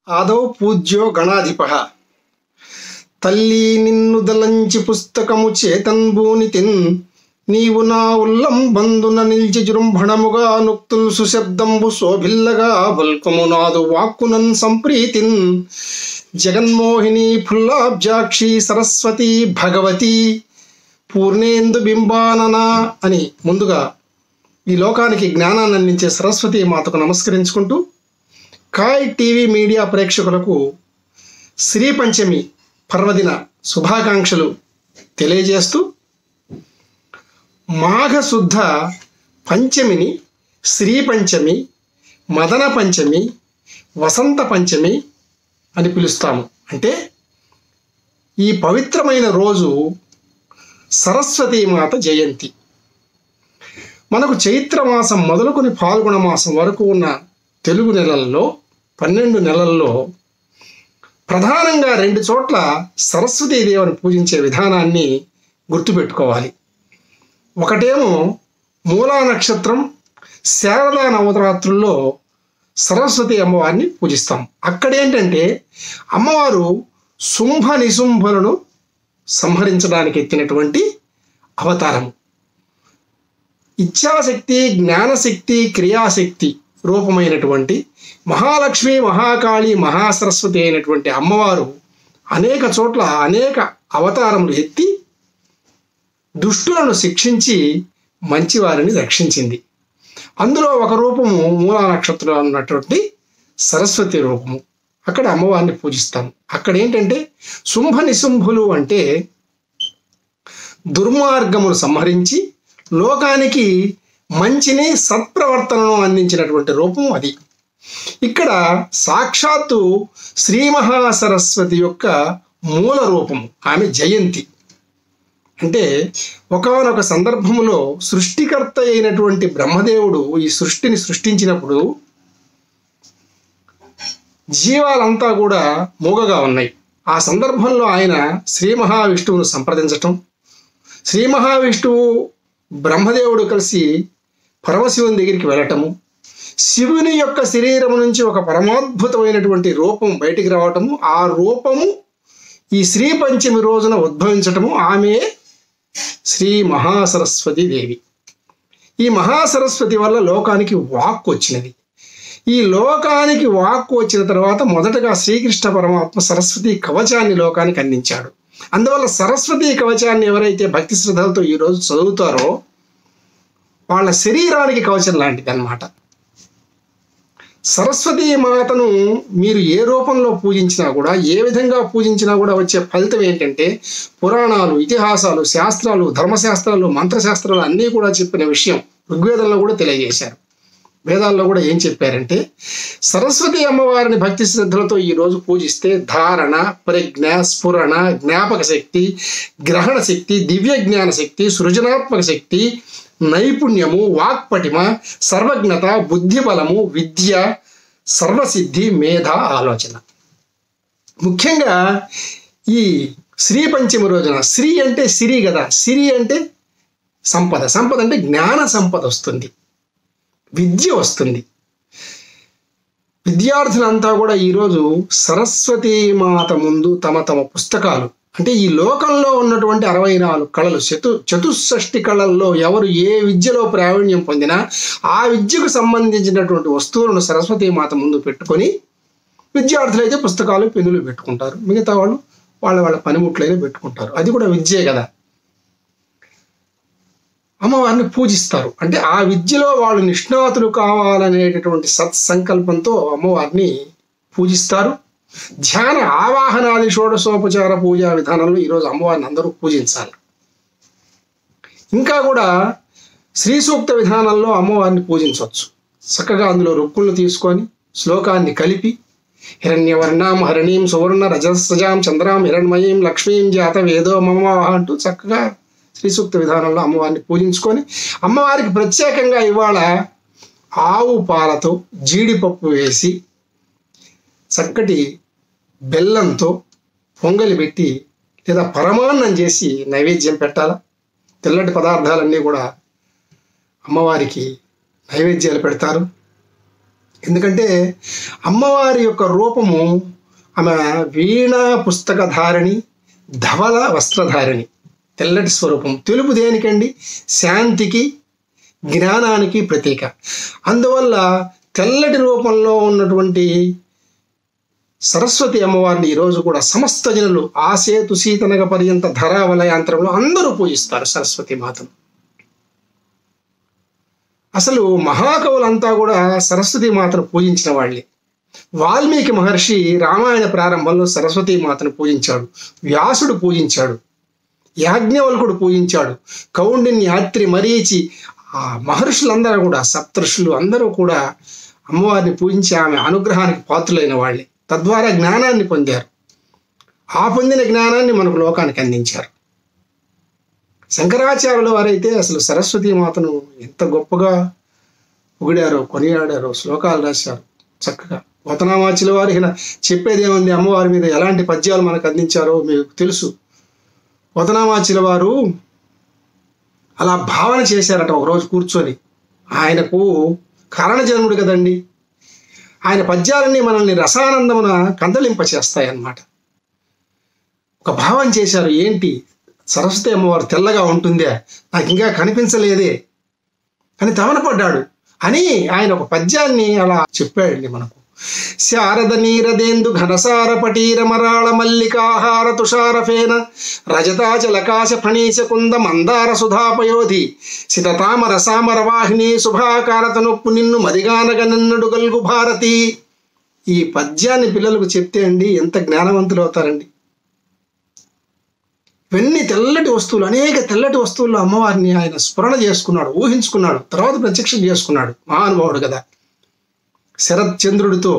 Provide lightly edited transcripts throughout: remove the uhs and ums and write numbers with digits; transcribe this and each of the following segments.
ఆదౌ పూజ్యో గణాధిపః తల్లి నిన్ను దలంచి పుస్తకము చేతన్బూనితిన్ నీవు నా ఉల్లంబందున నిల్చి జృంభణముగా నుక్తుల్ సుశబ్దంబు శోభిల్లగా వల్కము నాదు వాక్కునన్ సంప్రీతిన్ జగన్మోహిని ఫుల్లాబ్జాక్షి సరస్వతి భగవతి పూర్ణేందు బింబానన అని ముందుగా ఈ లోకానికి జ్ఞానాన్ని అందించే సరస్వతి మాతకు నమస్కరించుకుంటూ కాయ్ టీవీ మీడియా ప్రేక్షకులకు శ్రీ పంచమి పర్వదిన శుభాకాంక్షలు తెలియజేస్తూ మాఘశుద్ధ పంచమిని శ్రీ పంచమి, మదన పంచమి, వసంత పంచమి అని పిలుస్తాము. అంటే ఈ పవిత్రమైన రోజు సరస్వతీమాత జయంతి. మనకు చైత్ర మాసం మొదలుకొని ఫాల్గుణ మాసం వరకు ఉన్న తెలుగు నెలల్లో 12 నెలల్లో ప్రధానంగా 2 చోట్ల సరస్వతీదేవిని పూజించే విధానాన్ని గుర్తుపెట్టుకోవాలి. ఒకటేమో మూలా నక్షత్రం శారదా నవరాత్రుల్లో సరస్వతి అమ్మవారిని పూజిస్తాం. అక్కడేంటంటే అమ్మవారు శుంభ నిశుంభులను సంహరించడానికి ఎత్తినటువంటి అవతారము. ఇచ్ఛాశక్తి, జ్ఞానశక్తి, క్రియాశక్తి రూపమైనటువంటి మహాలక్ష్మి, మహాకాళి, మహాసరస్వతి అయినటువంటి అమ్మవారు అనేక చోట్ల అనేక అవతారములు ఎత్తి దుష్టులను శిక్షించి మంచివారిని రక్షించింది. అందులో ఒక రూపము మూలా నక్షత్రం అన్నటువంటి సరస్వతి రూపము. అక్కడ అమ్మవారిని పూజిస్తాము. అక్కడ ఏంటంటే శుంభ నిశుంభులు అంటే దుర్మార్గమును సంహరించి లోకానికి మంచిని సత్ప్రవర్తనను అందించినటువంటి రూపం అది. ఇక్కడ సాక్షాత్తు శ్రీ మహాసరస్వతి యొక్క మూల రూపము, ఆమె జయంతి. అంటే ఒకానొక సందర్భంలో సృష్టికర్త అయినటువంటి బ్రహ్మదేవుడు ఈ సృష్టిని సృష్టించినప్పుడు జీవాలంతా కూడా మూగగా ఉన్నాయి. ఆ సందర్భంలో ఆయన శ్రీ మహావిష్ణువును సంప్రదించటం, శ్రీ మహావిష్ణువు బ్రహ్మదేవుడు కలిసి పరమశివుని దగ్గరికి వెళ్ళటము, శివుని యొక్క శరీరం నుంచి ఒక పరమాద్భుతమైనటువంటి రూపం బయటికి రావటము, ఆ రూపము ఈ శ్రీ పంచమి రోజున ఉద్భవించటము, ఆమె శ్రీ మహాసరస్వతి దేవి. ఈ మహాసరస్వతి వల్ల లోకానికి వాక్కు వచ్చినది. ఈ లోకానికి వాక్కు వచ్చిన తర్వాత మొదటగా శ్రీకృష్ణ పరమాత్మ సరస్వతి కవచాన్ని లోకానికి అందించాడు. అందువల్ల సరస్వతి కవచాన్ని ఎవరైతే భక్తి శ్రద్ధలతో ఈరోజు చదువుతారో వాళ్ళ శరీరానికి కవచం లాంటిది అన్నమాట. సరస్వతీ మాతను మీరు ఏ రూపంలో పూజించినా కూడా, ఏ విధంగా పూజించినా కూడా వచ్చే ఫలితం ఏంటంటే పురాణాలు, ఇతిహాసాలు, శాస్త్రాలు, ధర్మశాస్త్రాలు, మంత్రశాస్త్రాలు అన్నీ కూడా చెప్పిన విషయం ఋగ్వేదంలో కూడా తెలియజేశారు. వేదాల్లో కూడా ఏం చెప్పారంటే సరస్వతి అమ్మవారిని భక్తి శ్రద్ధలతో ఈరోజు పూజిస్తే ధారణ, ప్రజ్ఞ, స్ఫురణ, జ్ఞాపక శక్తి, గ్రహణ శక్తి, దివ్య జ్ఞాన శక్తి, సృజనాత్మక శక్తి, నైపుణ్యము, వాక్పటిమ, సర్వజ్ఞత, బుద్ధిబలము, విద్య, సర్వసిద్ధి, మేధ, ఆలోచన. ముఖ్యంగా ఈ శ్రీ పంచమి రోజున శ్రీ అంటే సిరి కదా, సిరి అంటే సంపద, సంపద అంటే జ్ఞాన సంపద వస్తుంది, విద్య వస్తుంది. విద్యార్థులంతా కూడా ఈరోజు సరస్వతీ మాత ముందు తమ తమ పుస్తకాలు, అంటే ఈ లోకంలో ఉన్నటువంటి 64 కళలు, చతుషష్ఠి కళల్లో ఎవరు ఏ విద్యలో ప్రావీణ్యం పొందినా ఆ విద్యకు సంబంధించినటువంటి వస్తువులను సరస్వతీ మాత ముందు పెట్టుకొని విద్యార్థులైతే పుస్తకాలు, పెన్నులు పెట్టుకుంటారు, మిగతా వాళ్ళు వాళ్ళ పనిముట్లైనా పెట్టుకుంటారు. అది కూడా విద్యే కదా. అమ్మవారిని పూజిస్తారు. అంటే ఆ విద్యలో వాళ్ళు నిష్ణాతులు కావాలనేటటువంటి సత్సంకల్పంతో అమ్మవారిని పూజిస్తారు. ధ్యాన, ఆవాహనాది షోడశోపచార పూజా విధానంలో ఈరోజు అమ్మవారిని అందరూ పూజించాలి. ఇంకా కూడా శ్రీ సూక్త విధానంలో అమ్మవారిని పూజించవచ్చు. చక్కగా అందులో రుక్కులను తీసుకొని శ్లోకాన్ని కలిపి హిరణ్యవర్ణాం హరణీం సువర్ణ రజస్రజాం చంద్రాం హిరణ్మయీం లక్ష్మీం జాత వేదో మమ అంటూ చక్కగా శ్రీ సూక్త విధానంలో అమ్మవారిని పూజించుకొని అమ్మవారికి ప్రత్యేకంగా ఇవాళ ఆవు పాలతో జీడిపప్పు వేసి చక్కటి బెల్లంతో పొంగలి పెట్టి లేదా పరమాన్నం చేసి నైవేద్యం పెట్టాలా. తెల్లటి పదార్థాలన్నీ కూడా అమ్మవారికి నైవేద్యాలు పెడతారు. ఎందుకంటే అమ్మవారి యొక్క రూపము ఆమె వీణ పుస్తకధారిణి, ధవల వస్త్రధారిణి, తెల్లటి స్వరూపం. తెలుపు దేనికండి? శాంతికి, జ్ఞానానికి ప్రతీక. అందువల్ల తెల్లటి రూపంలో ఉన్నటువంటి సరస్వతి అమ్మవారిని ఈరోజు కూడా సమస్త జనులు ఆసేతు సీతనగ పర్యంత ధరావలయాంతరంలో అందరూ పూజిస్తారు సరస్వతి మాతను. అసలు మహాకవులంతా కూడా సరస్వతి మాతను పూజించిన వాళ్ళే. వాల్మీకి మహర్షి రామాయణ ప్రారంభంలో సరస్వతి మాతను పూజించాడు, వ్యాసుడు పూజించాడు, యాజ్ఞవల్కుడు పూజించాడు, కౌండిన్య, అత్రి, మరీచి, ఆ మహర్షులందరూ కూడా, సప్తఋషులు అందరూ కూడా అమ్మవారిని పూజించి ఆమె అనుగ్రహానికి పాత్రులైన వాళ్ళే. తద్వారా జ్ఞానాన్ని పొందారు. ఆ పొందిన జ్ఞానాన్ని మనకు లోకానికి అందించారు. శంకరాచార్యుల వారైతే అసలు సరస్వతి మాతను ఎంత గొప్పగా పొగిడారో, కొనియాడారో, శ్లోకాలు రాశారు చక్కగా. పోతనామాచుల వారు చెప్పేదేముంది, అమ్మవారి మీద ఎలాంటి పద్యాలు మనకు అందించారో మీకు తెలుసు. పోతనామాచుల వారు అలా భావన చేశారట ఒకరోజు కూర్చొని. ఆయనకు కారణజన్ముడు కదండి. ఆయన పద్యాలన్నీ మనల్ని రసానందమున కందలింప చేస్తాయన్నమాట. ఒక భావం చేశారు, ఏంటి సరస్వతి అమ్మవారు తెల్లగా ఉంటుందే, నాకు ఇంకా కనిపించలేదే అని తవనపడ్డాడు అని ఆయన ఒక పద్యాన్ని అలా చెప్పాడండి మనకు. శారద నీరదేందు ఘనసార పటీర మరాళ మల్లికాహార తుషారఫేన రజతాచలకాశ ఫణీశ కుంద మందార సుధాపయోధి సితతామర సామర వాహిని శుభాకారత నొప్పు నిన్ను మదిగానగ నిన్నుడు గల్గు భారతి. ఈ పద్యాన్ని పిల్లలకు చెప్తే అండి ఎంత జ్ఞానవంతులు అవుతారండి. ఇవన్నీ తెల్లటి వస్తువులు, అనేక తెల్లటి వస్తువుల్లో అమ్మవారిని ఆయన స్మరణ చేసుకున్నాడు, ఊహించుకున్నాడు, తర్వాత ప్రత్యక్షం చేసుకున్నాడు. మహానుభావుడు కదా. శరత్ చంద్రుడితో,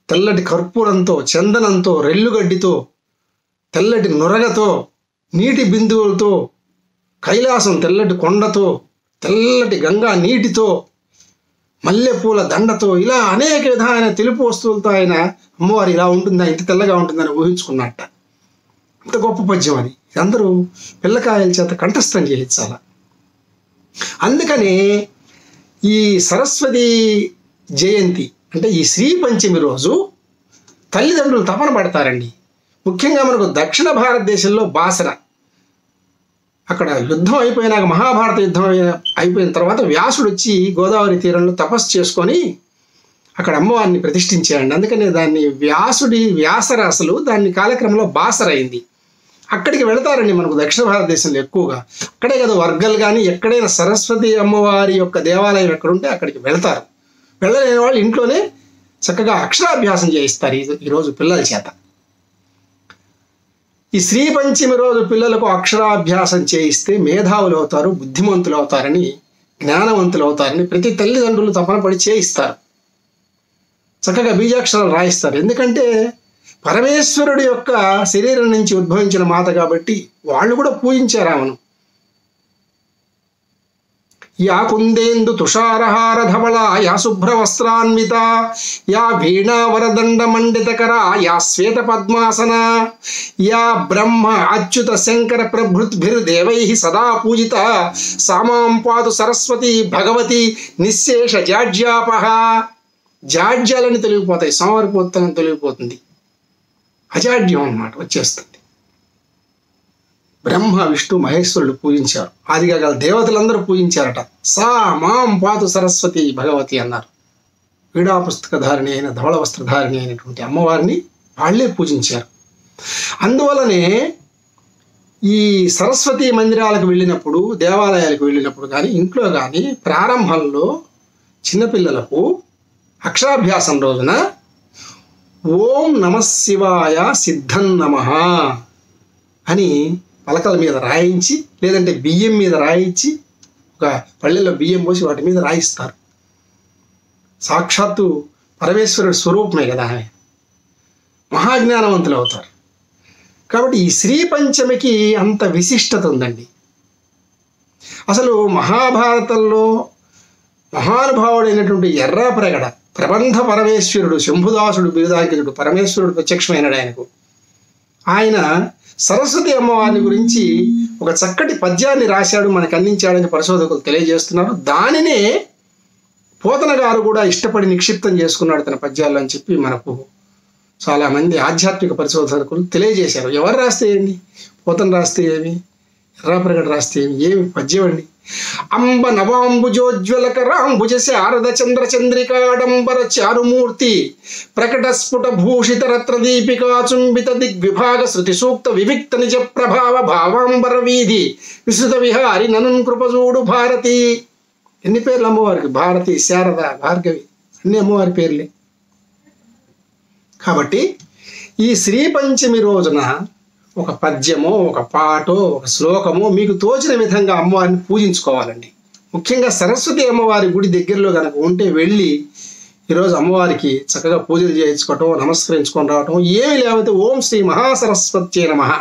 తెల్లటి కర్పూరంతో, చందనంతో, రెల్లుగడ్డితో, తెల్లటి నురగతో, నీటి బిందువులతో, కైలాసం తెల్లటి కొండతో, తెల్లటి గంగా నీటితో, మల్లెపూల దండతో, ఇలా అనేక విధమైన తెలుపు వస్తువులతో ఆయన అమ్మవారు ఇలా ఉంటుందా, ఇంత తెల్లగా ఉంటుందని ఊహించుకున్నట్ట. ఇంత గొప్ప పద్యం అది. అందరూ పిల్లకాయల చేత కంఠస్థం చేయించాల. అందుకనే ఈ సరస్వతి జయంతి అంటే ఈ శ్రీ పంచమి రోజు తల్లిదండ్రులు తపన పడతారండి. ముఖ్యంగా మనకు దక్షిణ భారతదేశంలో బాసర, అక్కడ యుద్ధం అయిపోయినాక, మహాభారత యుద్ధం అయిపోయిన తర్వాత వ్యాసుడు వచ్చి గోదావరి తీరంలో తపస్సు చేసుకొని అక్కడ అమ్మవారిని ప్రతిష్ఠించాడండి. అందుకనే దాన్ని వ్యాసరాసలు దాన్ని కాలక్రమంలో బాసర అయింది. అక్కడికి వెళతారండి మనకు దక్షిణ భారతదేశంలో ఎక్కువగా. అక్కడే కదా వర్గలు కానీ ఎక్కడైనా సరస్వతి అమ్మవారి యొక్క దేవాలయం ఎక్కడుంటే అక్కడికి వెళతారు. వెళ్ళలేని వాళ్ళు ఇంట్లోనే చక్కగా అక్షరాభ్యాసం చేయిస్తారు ఈరోజు పిల్లల చేత. ఈ శ్రీ పంచమి రోజు పిల్లలకు అక్షరాభ్యాసం చేయిస్తే మేధావులు అవుతారు, బుద్ధిమంతులు అవుతారని, జ్ఞానవంతులు అవుతారని ప్రతి తల్లిదండ్రులు తపన పడి చేయిస్తారు. చక్కగా బీజాక్షరాలు రాయిస్తారు. ఎందుకంటే పరమేశ్వరుడి యొక్క శరీరం నుంచి ఉద్భవించిన మాత కాబట్టి వాళ్ళు కూడా పూజించారు ఆమెను. యా కుందేందు తుషారహార ధవళ యా శుభ్రవస్త్రాన్విత యా వీణావరదండ మండితకర యా శ్వేత పద్మాసన యా బ్రహ్మ అచ్యుత శంకర ప్రభృద్భిర్దేవై సదా పూజిత సామాం పాదు సరస్వతి భగవతి నిశ్శేష జాడ్యాపహ. జాడ్యాలని తొలగిపోతాయి, సోమరిపోతనం తొలగిపోతుంది, అజాడ్యం అన్నమాట వచ్చేస్తుంది. బ్రహ్మ విష్ణు మహేశ్వరుడు పూజించారు, ఆదిగా గల దేవతలందరూ పూజించారట. సా మాం పాతు సరస్వతి భగవతి అన్నారు. వీడా పుస్తకధారిణి అయిన, ధవళ వస్త్రధారిణి అయినటువంటి అమ్మవారిని వాళ్లే పూజించారు. అందువలనే ఈ సరస్వతి మందిరాలకు వెళ్ళినప్పుడు, దేవాలయాలకు వెళ్ళినప్పుడు కానీ, ఇంట్లో కానీ ప్రారంభంలో చిన్నపిల్లలకు అక్షరాభ్యాసం రోజున ఓం నమః శివాయ సిద్ధం నమః అని పలకల మీద రాయించి, లేదంటే బియ్యం మీద రాయించి, ఒక పళ్ళెల్లో బియ్యం పోసి వాటి మీద రాయిస్తారు. సాక్షాత్తు పరమేశ్వరుడి స్వరూపమే కదా ఆమె. మహాజ్ఞానవంతులు అవుతారు. కాబట్టి ఈ శ్రీ పంచమికి అంత విశిష్టత ఉందండి. అసలు మహాభారతంలో మహానుభావుడైనటువంటి ఎర్రాప్రగడ ప్రబంధ పరమేశ్వరుడు, శంభుదాసుడు బిరుదాంకితుడు, పరమేశ్వరుడు ప్రత్యక్షమైనడు ఆయనకు. ఆయన సరస్వతి అమ్మవారిని గురించి ఒక చక్కటి పద్యాన్ని రాశాడు, మనకు అందించాడని పరిశోధకులు తెలియజేస్తున్నారు. దానినే పోతన గారు కూడా ఇష్టపడి నిక్షిప్తం చేసుకున్నాడు తన పద్యాల్లో అని చెప్పి మనకు చాలామంది ఆధ్యాత్మిక పరిశోధకులు తెలియజేశారు. ఎవరు రాస్తే ఏంటి, పోతన రాస్తే ఏమి, ఎర్రాప్రగడ రాస్తే ఏమి పద్యం అండి. అంబ నవాంబుజోజ్వలకరాంబుజ శారద చంద్ర చంద్రికాడంబర చారుమూర్తి ప్రకట స్ఫుట భూషిత రత్న దీపికా చుంబిత దిగ్విభాగ శృతి సూక్త వివిక్త నిజ ప్రభావ భావాంబర వీధి విశ్రుత విహారి ననున్ కృపజూడు భారతి. ఎన్ని పేర్లు అమ్మవారికి, భారతి, శారద, భార్గవి, అన్ని అమ్మవారి పేర్లే. కాబట్టి ఈ శ్రీ పంచమి రోజున ఒక పద్యమో, ఒక పాటో, ఒక శ్లోకమో మీకు తోచిన విధంగా అమ్మవారిని పూజించుకోవాలండి. ముఖ్యంగా సరస్వతి అమ్మవారి గుడి దగ్గరలో కనుక ఉంటే వెళ్ళి ఈరోజు అమ్మవారికి చక్కగా పూజలు చేయించుకోవటం, నమస్కరించుకొని రావటం. ఏమి లేకపోతే ఓం శ్రీ మహాసరస్వత్యే నమః.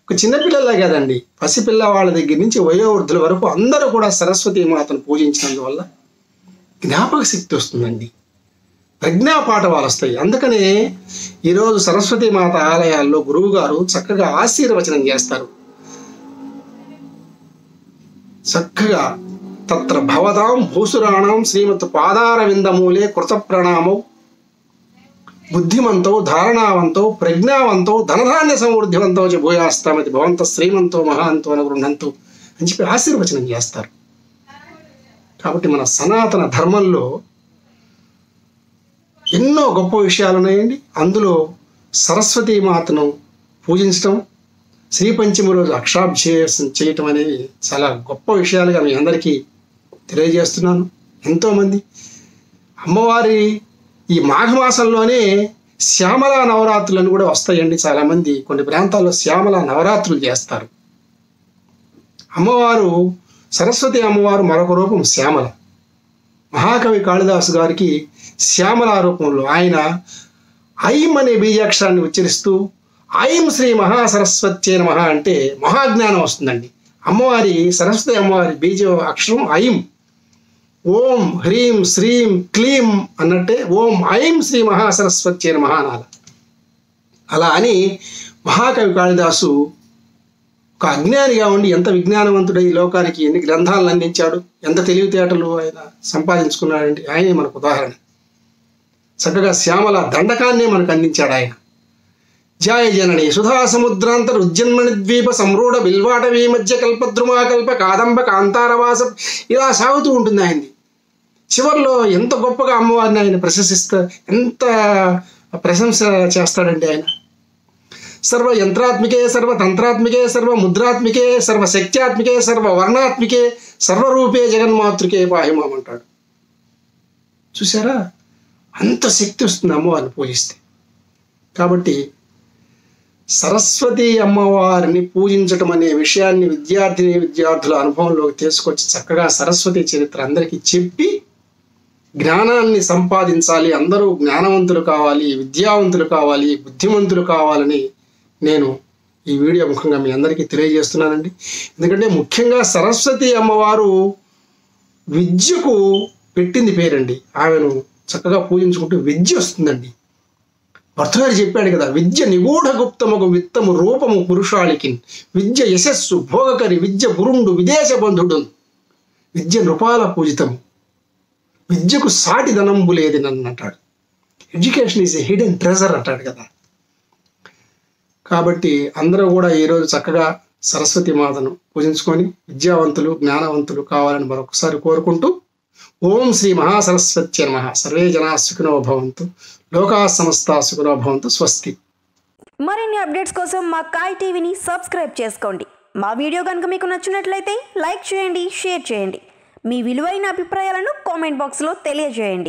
ఒక చిన్నపిల్లలే కదండి, పసిపిల్లవాళ్ళ దగ్గర నుంచి వయోవృద్ధుల వరకు అందరూ కూడా సరస్వతి మాతను పూజించినందువల్ల జ్ఞాపక శక్తి వస్తుందండి, ప్రజ్ఞాపాఠవాలు వస్తాయి. అందుకనే ఈరోజు సరస్వతి మాత ఆలయాల్లో గురువు గారు చక్కగా ఆశీర్వచనం చేస్తారు. చక్కగా తత్ర భవతాం భూసురాణం శ్రీమత్ పాదార విందమూలే కృత ప్రణామౌ బుద్ధిమంతో ధారణావంతో ప్రజ్ఞావంతో ధనధాన్య సమృద్ధివంతో చ భూయాస్తామతి భవంత శ్రీమంతో మహాంతో గృహంతు అని చెప్పి ఆశీర్వచనం చేస్తారు. కాబట్టి మన సనాతన ధర్మంలో ఎన్నో గొప్ప విషయాలు ఉన్నాయండి. అందులో సరస్వతీ మాతను పూజించడం, శ్రీ పంచమి రోజు అక్షరాభ్యాసం చేయటం అనేవి చాలా గొప్ప విషయాలుగా మీ అందరికీ తెలియజేస్తున్నాను. ఎంతోమంది అమ్మవారి ఈ మాఘమాసంలోనే శ్యామల నవరాత్రులను కూడా వస్తాయండి. చాలామంది కొన్ని ప్రాంతాల్లో శ్యామల నవరాత్రులు చేస్తారు. అమ్మవారు సరస్వతి అమ్మవారు మరొక రూపం శ్యామల. మహాకవి కాళిదాసు గారికి శ్యామల రూపంలో ఆయన ఐం అనే బీజాక్షరాన్ని ఉచ్చరిస్తూ ఐం శ్రీ మహాసరస్వత్యే నమః అంటే మహాజ్ఞానం వస్తుందండి. అమ్మవారి సరస్వతి అమ్మవారి బీజ అక్షరం ఐం. ఓం హ్రీం శ్రీం క్లీం అన్నట్టే ఓం ఐం శ్రీ మహాసరస్వత్యే నమః అనాలి. అలా అని మహాకవి కాళిదాసు ఒక అజ్ఞానిగా ఉండి ఎంత విజ్ఞానవంతుడై ఈ లోకానికి ఎన్ని గ్రంథాలను అందించాడు, ఎంత తెలివితేటలు ఆయన సంపాదించుకున్నాడంటే ఆయనే మనకు ఉదాహరణ. చక్కగా శ్యామల దండకాన్నే మనకు అందించాడు ఆయన. జాయ జనని సుధా సముద్రాంతర ఉజ్జన్మణి ద్వీప సంరూఢ బిల్వాటవీ మధ్య కల్పద్రుమాకల్ప కాదంబ కాంతారవాస ఇలా సాగుతూ ఉంటుంది ఆయనది. చివరిలో ఎంత గొప్పగా అమ్మవారిని ఆయన ఎంత ప్రశంస చేస్తాడంటే ఆయన. సర్వ యంత్రాత్మికే సర్వ తంత్రాత్మికే సర్వ ముద్రాత్మికే సర్వ శక్త్యాత్మికే సర్వ వర్ణాత్మికే సర్వరూపే జగన్మాతృకే పాహిమాం అంటాడు. చూసారా, అంత శక్తి వస్తుంది అమ్మవారిని పూజిస్తే. కాబట్టి సరస్వతి అమ్మవారిని పూజించటం అనే విషయాన్ని విద్యార్థుల అనుభవంలోకి తీసుకొచ్చి చక్కగా సరస్వతి చరిత్ర అందరికీ చెప్పి జ్ఞానాన్ని సంపాదించాలి, అందరూ జ్ఞానవంతులు కావాలి, విద్యావంతులు కావాలి, బుద్ధిమంతులు కావాలని నేను ఈ వీడియో ముఖంగా మీ అందరికీ తెలియజేస్తున్నానండి. ఎందుకంటే ముఖ్యంగా సరస్వతి అమ్మవారు విద్యకు పెట్టింది పేరండి. ఆమెను చక్కగా పూజించుకుంటూ విద్య వస్తుందండి. భర్తగారు చెప్పాడు కదా, విద్య నిగూఢ గుప్తముకు విత్తము రూపము పురుషాళికి విద్య యశస్సు భోగకరి విద్య గురుండు విదేశ బంధుడు విద్య నృపాల పూజితము విద్యకు సాటి ధనంబు లేది నన్ను అంటాడు. Education is a hidden treasure అంటాడు కదా. కాబట్టి అందరూ కూడా ఈరోజు చక్కగా సరస్వతి మాతను పూజించుకొని విద్యావంతులు జ్ఞానవంతులు కావాలని మరొకసారి కోరుకుంటూ ఓం శ్రీ మహాసరస్వత్యే నమః. సర్వే జనా సుఖినో భవంతు, లోకా సమస్తా సుఖినో భవంతు. స్వస్తి. మరిన్ని అప్డేట్స్ కోసం మా కాయ్ టీవీని సబ్స్క్రైబ్ చేసుకోండి. మా వీడియో కనుక మీకు నచ్చినట్లయితే లైక్ చేయండి, షేర్ చేయండి. మీ విలువైన అభిప్రాయాలను కామెంట్ బాక్స్లో తెలియజేయండి.